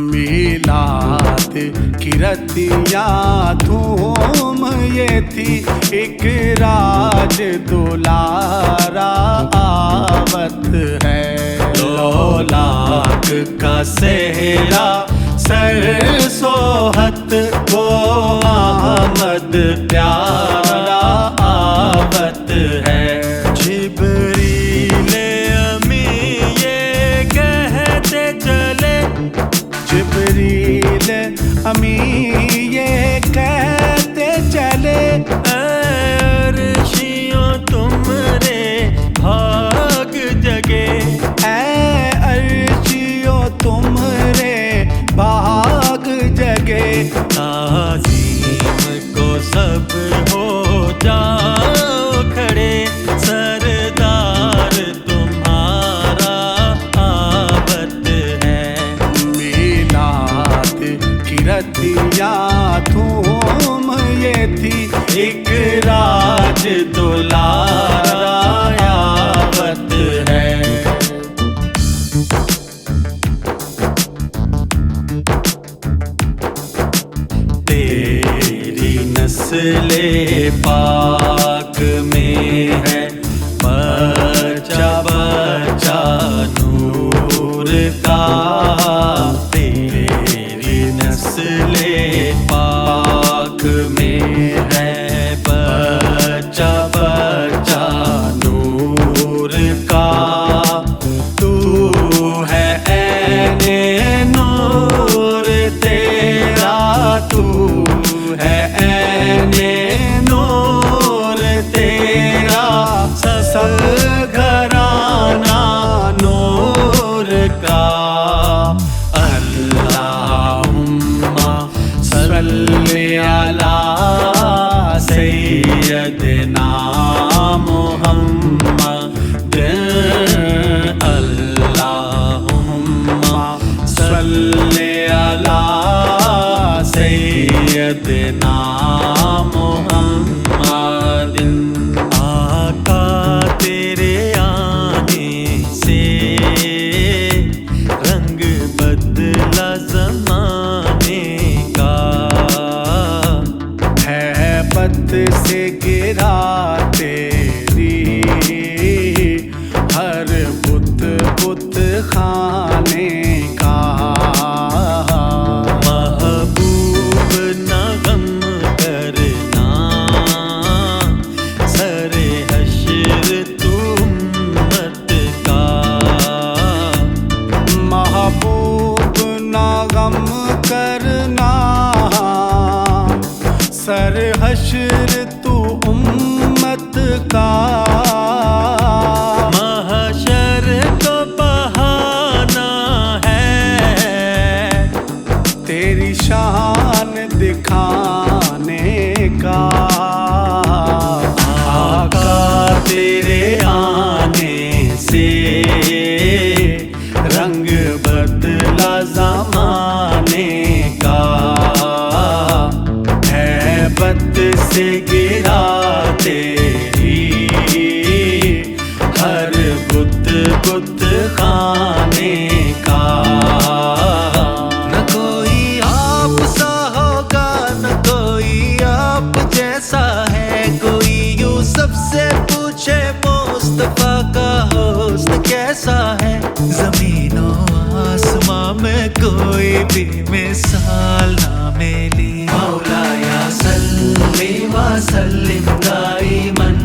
मिलाद की रतिया धूम ये थी, एक राज दुलारा आवत है। लौलाक का सेहरा सरसोहत, वो आमद प्यारा आवत है। जिब्रील अमी ये कहते चले, जिब्रील अमी ये कहते चले, अर्शियों तुमरे भाग जगे, अर्शियों तुमरे भाग जगे। ताज़ीम को सब हो जाओ खड़े, सरदार तुम्हारा आवत है। मिलाद की रतिया धूम ये थी, एक राज दुलारा आवत है। तेरी नस्ले पाक में है बच्चा बच्चा नूर का। तेरी नस्ले पाक में है बच्चा बच्चा नूर का। तू है ऐने नूर तेरा, तू है ऐने नूर तेरा। सल घराना नूर का। अल्लाहुम्मा सल्ली अला सय्यदना मुहम्मद। अल्लाहुम्मा सल्ली अला सय्यदना मुहम्मदिन। आका तेरे आने से रंग बदला ज़माने का, हैबत से गिरा तेरी हर बुत बुत खाने का। महबूब न गम करना, सरे हश्र तू उम्मत का। महबूब ना गम करना, सर हश्र तू उम्मत का। महशर तो बहाना है, तेरी शान दिखाने का। आका तेरे आने से रंग बदला ज़माने का। हैबत से गिरा तेरी हर बुत बुत खाने का। न कोई आप सा होगा, न कोई आप जैसा है। कोई यूसुफ से पूछे मुस्तफा का हुस्न कैसा है। ज़मीनों आसमां में कोई भी मिसाल ना मिली। मौलाया सल्ली व सल्लिम दाइमन